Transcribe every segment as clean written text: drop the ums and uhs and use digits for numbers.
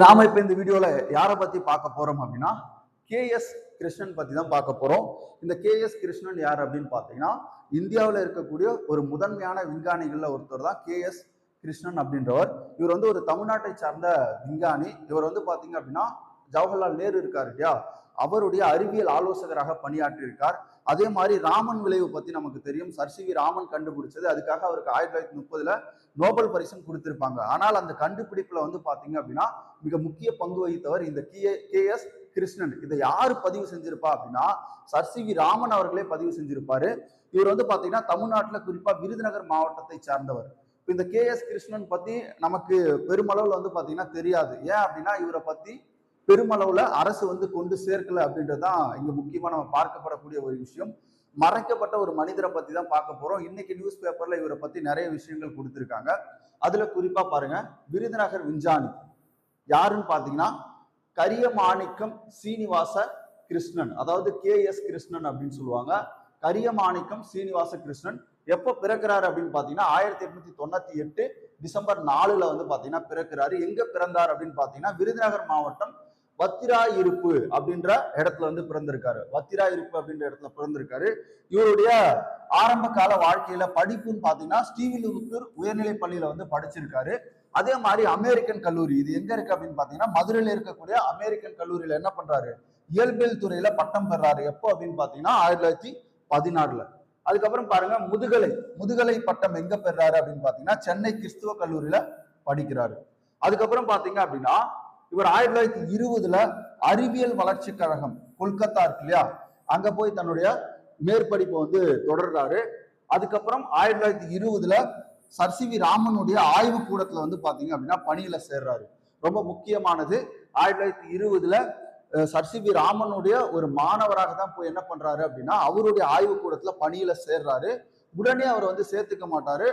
நாம இப்ப இந்த வீடியோல யாரை பத்தி பார்க்க போறோம் அப்படின்னா கேஎஸ் கிருஷ்ணன் பத்தி தான் பார்க்க போறோம். இந்த கேஎஸ் கிருஷ்ணன் யார் அப்படின்னு பாத்தீங்கன்னா இந்தியாவில் இருக்கக்கூடிய ஒரு முதன்மையான விஞ்ஞானிகள்ல ஒருத்தர் தான் கேஎஸ் கிருஷ்ணன் அப்படின்றவர். இவர் வந்து ஒரு தமிழ்நாட்டை சார்ந்த விஞ்ஞானி. இவர் வந்து பாத்தீங்க அப்படின்னா ஜவஹர்லால் நேரு இருக்காரு இல்லையா, அவருடைய அறிவியல் ஆலோசகராக பணியாற்றி இருக்கார். அதே மாதிரி ராமன் விளைவு பத்தி நமக்கு தெரியும். சர் சி வி ராமன் கண்டுபிடிச்சது. அதுக்காக அவருக்கு 1930 நோபல் பரிசும் கொடுத்திருப்பாங்க. ஆனால் அந்த கண்டுபிடிப்புல வந்து பாத்தீங்க அப்படின்னா மிக முக்கிய பங்கு வகித்தவர் இந்த கேஎஸ் கிருஷ்ணன். இதை யாரு பதிவு செஞ்சிருப்பா அப்படின்னா சர் சி வி ராமன் அவர்களே பதிவு செஞ்சிருப்பாரு. இவர் வந்து பாத்தீங்கன்னா தமிழ்நாட்டுல குறிப்பா விருதுநகர் மாவட்டத்தை சார்ந்தவர். இந்த கேஎஸ் கிருஷ்ணன் பத்தி நமக்கு பெருமளவுல வந்து பாத்தீங்கன்னா தெரியாது. ஏன் அப்படின்னா இவரை பத்தி பெருமளவுல அரசு வந்து கொண்டு சேர்க்கல அப்படின்றதுதான் இங்க முக்கியமா நம்ம பார்க்கப்படக்கூடிய ஒரு விஷயம். மறைக்கப்பட்ட ஒரு மனிதரை பத்தி தான் பார்க்க போறோம். இன்னைக்கு நியூஸ் பேப்பர்ல இவரை பத்தி நிறைய விஷயங்கள் கொடுத்திருக்காங்க. அதுல குறிப்பா பாருங்க, விருதுநகர் விஞ்ஞானி யாருன்னு பாத்தீங்கன்னா கரியமாணிக்கம் சீனிவாச கிருஷ்ணன், அதாவது கேஎஸ் கிருஷ்ணன் அப்படின்னு சொல்லுவாங்க. கரியமாணிக்கம் சீனிவாச கிருஷ்ணன் எப்ப பிறக்கிறாரு அப்படின்னு பாத்தீங்கன்னா 1898 டிசம்பர் 4 வந்து பாத்தீங்கன்னா பிறக்கிறாரு. எங்க பிறந்தார் அப்படின்னு பாத்தீங்கன்னா விருதுநகர் மாவட்டம் வத்திராயிருப்பு அப்படின்ற இடத்துல வந்து பிறந்திருக்காரு. வத்திராயிருப்பு அப்படின்ற இடத்துல பிறந்திருக்காரு. இவருடைய ஆரம்ப கால வாழ்க்கையில படிப்புன்னு பாத்தீங்கன்னா ஸ்ரீவில்லிபுத்தூர் உயர்நிலை பள்ளியில வந்து படிச்சிருக்காரு. அதே மாதிரி அமெரிக்கன் கல்லூரி, இது எங்க இருக்கு அப்படின்னு பாத்தீங்கன்னா மதுரையில இருக்கக்கூடிய அமெரிக்கன் கல்லூரியில என்ன பண்றாரு, இயல்பியல் துறையில பட்டம் பெறாரு. எப்போ அப்படின்னு பாத்தீங்கன்னா 1916. அதுக்கப்புறம் பாருங்க, முதுகலை பட்டம் எங்க பெறாரு அப்படின்னு பாத்தீங்கன்னா சென்னை கிறிஸ்துவ கல்லூரியில படிக்கிறாரு. அதுக்கப்புறம் பாத்தீங்க அப்படின்னா இவர் 1920 அறிவியல் வளர்ச்சி கழகம் கொல்கத்தா இருக்கு இல்லையா, அங்க போய் தன்னுடைய மேற்படிப்பை வந்து தொடர்றாரு. அதுக்கப்புறம் 1920 சர் சி வி ராமனுடைய ஆய்வு கூடத்துல வந்து பாத்தீங்க அப்படின்னா பணியில சேர்றாரு. ரொம்ப முக்கியமானது, 1920 சர் சி வி ராமனுடைய ஒரு மாணவராக தான் போய் என்ன பண்றாரு அப்படின்னா அவருடைய ஆய்வு கூடத்துல பணியில சேர்றாரு. உடனே அவர் வந்து சேர்த்துக்க மாட்டாரு.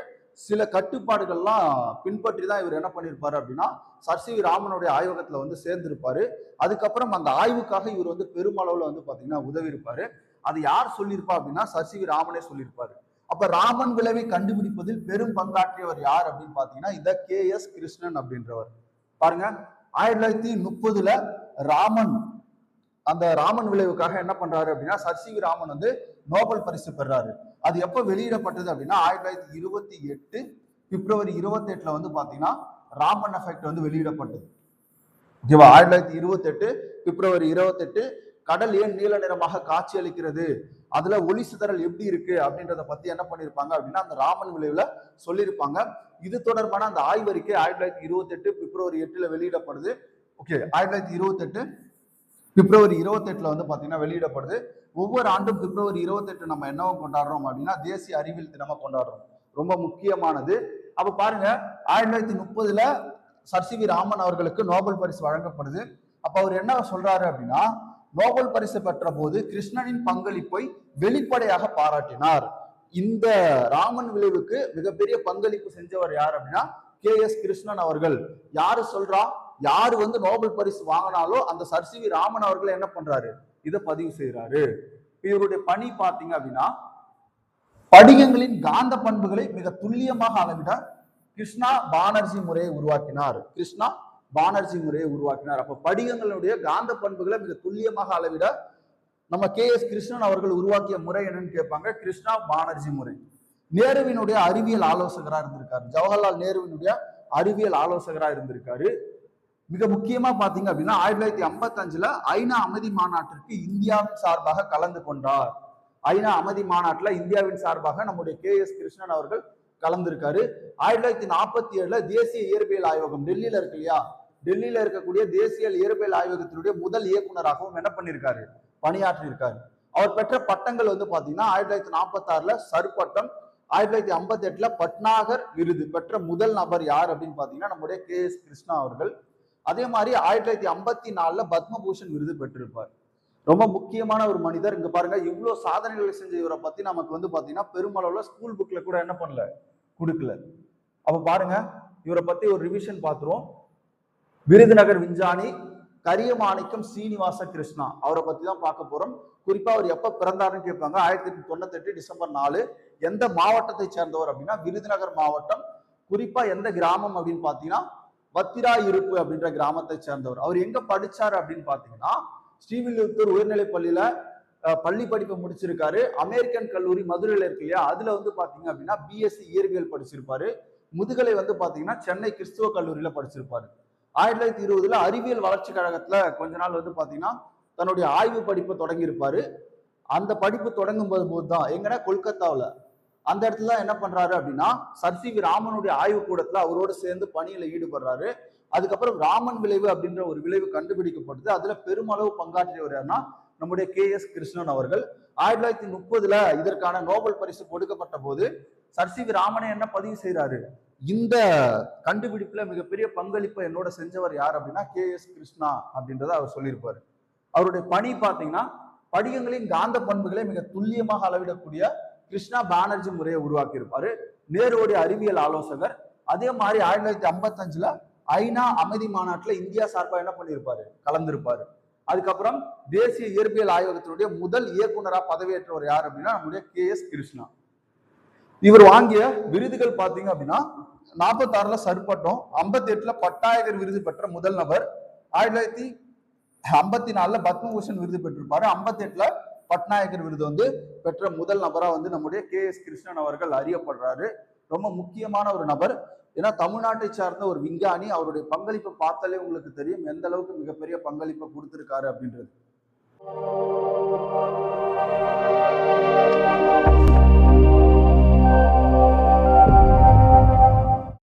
சில கட்டுப்பாடுகள்லாம் பின்பற்றி தான் இவர் என்ன பண்ணிருப்பாரு அப்படின்னா சர் சி வி ராமனுடைய ஆய்வகத்துல வந்து சேர்ந்திருப்பாரு. அதுக்கப்புறம் அந்த ஆய்வுக்காக இவர் வந்து பெருமளவுல வந்து பாத்தீங்கன்னா உதவி இருப்பாரு. அது யார் சொல்லியிருப்பா அப்படின்னா சர் சி வி ராமனே சொல்லியிருப்பாரு. அப்ப ராமன் விளைவை கண்டுபிடிப்பதில் பெரும் பங்காற்றியவர் யார் அப்படின்னு பாத்தீங்கன்னா இந்த கேஎஸ் கிருஷ்ணன் அப்படின்றவர். பாருங்க, 1930 ராமன் அந்த ராமன் விளைவுக்காக என்ன பண்றாரு அப்படின்னா சர் சி வி ராமன் வந்து நோபல் பரிசு பெறாரு. அது எப்ப வெளியிடப்பட்டது அப்படின்னா 1928 பிப்ரவரி 28 வந்து பாத்தீங்கன்னா ராமன் எஃபெக்ட் வந்து வெளியிடப்பட்டது. ஓகேவா, 1928 பிப்ரவரி 28 கடல் ஏன் நீல நிறமாக காட்சி அளிக்கிறது, அதுல ஒளி சிதறல் எப்படி இருக்கு அப்படின்றத பத்தி என்ன பண்ணிருப்பாங்க அப்படின்னா அந்த ராமன் விளைவுல சொல்லியிருப்பாங்க. இது தொடர்பான அந்த ஆய்வறிக்கை 1928 பிப்ரவரி 8 வெளியிடப்படுது. ஓகே, 1928 பிப்ரவரி 28 வந்து பாத்தீங்கன்னா வெளியிடப்படுது. ஒவ்வொரு ஆண்டும் பிப்ரவரி 28 நம்ம என்னவும் கொண்டாடுறோம் அப்படின்னா தேசிய அறிவியல் தினமா கொண்டாடுறோம். ரொம்ப முக்கியமானது. அப்ப பாருங்க, 1930 சர் சி வி ராமன் அவர்களுக்கு நோபல் பரிசு வழங்கப்படுது. அப்ப அவர் என்ன சொல்றாரு அப்படின்னா நோபல் பரிசு பெற்ற போது கிருஷ்ணனின் பங்களிப்பை வெளிப்படையாக பாராட்டினார். இந்த ராமன் விளைவுக்கு மிகப்பெரிய பங்களிப்பு செஞ்சவர் யார் அப்படின்னா கேஎஸ் கிருஷ்ணன் அவர்கள். யாரு சொல்றா, யாரு வந்து நோபல் பரிசு வாங்கினாலோ அந்த சர் சி வி ராமன் அவர்கள் என்ன பண்றாரு, இதை பதிவு செய்யறாரு. இவருடைய பணி பாத்தீங்க அப்படின்னா படிகங்களின் காந்த பண்புகளை மிக துல்லியமாக அளவிட கிருஷ்ணா பானர்ஜி முறையை உருவாக்கினார். அப்ப படிகங்களுடைய காந்த பண்புகளை மிக துல்லியமாக அளவிட நம்ம கேஎஸ் கிருஷ்ணன் அவர்கள் உருவாக்கிய முறை என்னன்னு கேட்பாங்க, கிருஷ்ணா பானர்ஜி முறை. நேருவினுடைய அறிவியல் ஆலோசகரா இருந்திருக்காரு. ஜவஹர்லால் நேருவினுடைய அறிவியல் ஆலோசகரா இருந்திருக்காரு. மிக முக்கியமா பாத்தீங்க அப்படின்னா 1955 ஐநா அமைதி மாநாட்டிற்கு இந்தியாவின் சார்பாக கலந்து கொண்டார். ஐநா அமைதி மாநாட்டுல இந்தியாவின் சார்பாக நம்முடைய கேஎஸ் கிருஷ்ணன் அவர்கள் கலந்திருக்காரு. 1947 தேசிய இயற்பியல் ஆய்வகம் டெல்லியில இருக்கு இல்லையா, டெல்லியில இருக்கக்கூடிய தேசிய இயற்பியல் ஆய்வகத்தினுடைய முதல் இயக்குநராகவும் என்ன பண்ணிருக்காரு, பணியாற்றி இருக்காரு. அவர் பெற்ற பட்டங்கள் வந்து பாத்தீங்கன்னா 1946 சர் பட்டம், 1958 பட்னாகர் விருது பெற்ற முதல் நபர் யார் அப்படின்னு பாத்தீங்கன்னா நம்முடைய கேஎஸ் கிருஷ்ணா அவர்கள். அதே மாதிரி 1954 பத்மபூஷன் விருது பெற்றிருப்பார். ரொம்ப முக்கியமான ஒரு மனிதர். இங்க பாருங்க, இவ்வளவு சாதனைகளை செஞ்ச இவரை பத்தி நமக்கு வந்து பாத்தீங்கன்னா பெருமளவுல ஸ்கூல் புக்ல கூட என்ன பண்ணல, கொடுக்கல. அப்ப பாருங்க, இவரை பத்தி ஒரு ரிவிஷன் பார்த்துருவோம். விருதுநகர் விஞ்ஞானி கரியமாணிக்கம் சீனிவாச கிருஷ்ணா, அவரை பத்தி தான் பார்க்க போறோம். குறிப்பா அவர் எப்ப பிறந்தாருன்னு கேட்பாங்க. 1998 டிசம்பர் 4. எந்த மாவட்டத்தை சேர்ந்தவர் அப்படின்னா விருதுநகர் மாவட்டம். குறிப்பா எந்த கிராமம் அப்படின்னு பாத்தீங்கன்னா வத்திரா இருப்பு அப்படின்ற கிராமத்தை சேர்ந்தவர். அவர் எங்க படிச்சாரு அப்படின்னு பாத்தீங்கன்னா ஸ்ரீவில்லிபுத்தூர் உயர்நிலை பள்ளியில பள்ளி படிப்பை முடிச்சிருக்காரு. அமெரிக்கன் கல்லூரி மதுரையில இருக்கு இல்லையா, அதுல வந்து பாத்தீங்க அப்படின்னா பிஎஸ்சி இயற்பியல் படிச்சிருப்பாரு. முதுகலை வந்து பாத்தீங்கன்னா சென்னை கிறிஸ்துவ கல்லூரியில படிச்சிருப்பாரு. 1920 அறிவியல் வளர்ச்சி கழகத்துல கொஞ்ச நாள் வந்து பாத்தீங்கன்னா தன்னுடைய ஆய்வு படிப்பை தொடங்கி இருப்பாரு. அந்த படிப்பு தொடங்கும் போது தான் எங்கன்னா கொல்கத்தாவில் அந்த இடத்துல என்ன பண்றாரு அப்படின்னா சர் சி வி ராமனுடைய ஆய்வு கூடத்துல அவரோடு சேர்ந்து பணியில ஈடுபடுறாரு. அதுக்கப்புறம் ராமன் விளைவு அப்படின்ற ஒரு விளைவு கண்டுபிடிக்கப்படுது. அதுல பெருமளவு பங்காற்றியவர் யாருன்னா நம்முடைய KS கிருஷ்ணன் அவர்கள். 1930 இதற்கான நோபல் பரிசு கொடுக்கப்பட்ட போது சர் சி வி ராமனை என்ன பதிவு செய்யறாரு, இந்த கண்டுபிடிப்புல மிகப்பெரிய பங்களிப்பை என்னோட செஞ்சவர் யார் அப்படின்னா KS கிருஷ்ணா அப்படின்றத அவர் சொல்லியிருப்பாரு. அவருடைய பணி பாத்தீங்கன்னா படிகங்களின் காந்த பண்புகளை மிக துல்லியமாக அளவிடக்கூடிய கிருஷ்ணா பானர்ஜி முறையை உருவாக்கி இருப்பாரு. நேருடைய அறிவியல் ஆலோசகர். அதே மாதிரி 1955 ஐநா அமைதி மாநாட்டுல இந்தியா சார்பா என்ன பண்ணியிருப்பாரு, கலந்திருப்பாரு. அதுக்கப்புறம் தேசிய இயற்பியல் ஆய்வகத்தினுடைய முதல் இயக்குனரா பதவியேற்றவர் யார் அப்படின்னா நம்முடைய KS கிருஷ்ணா. இவர் வாங்கிய விருதுகள் பாத்தீங்க அப்படின்னா 46 சர்பட்டம், 58 பட்டாயகர் விருது பெற்ற முதல் நபர், 1954 பத்மபூஷன் விருது பெற்றிருப்பாரு, 58 பட்நாயகர் விருது வந்து பெற்ற முதல் நபரா வந்து நம்முடைய KS கிருஷ்ணன் அவர்கள் அறியப்படுறாரு. ரொம்ப முக்கியமான ஒரு நபர். ஏன்னா தமிழ்நாட்டை சார்ந்த ஒரு விஞ்ஞானி. அவருடைய பங்களிப்பை பார்த்தாலே உங்களுக்கு தெரியும் எந்த அளவுக்கு மிகப்பெரிய பங்களிப்பை கொடுத்திருக்காரு அப்படின்றது.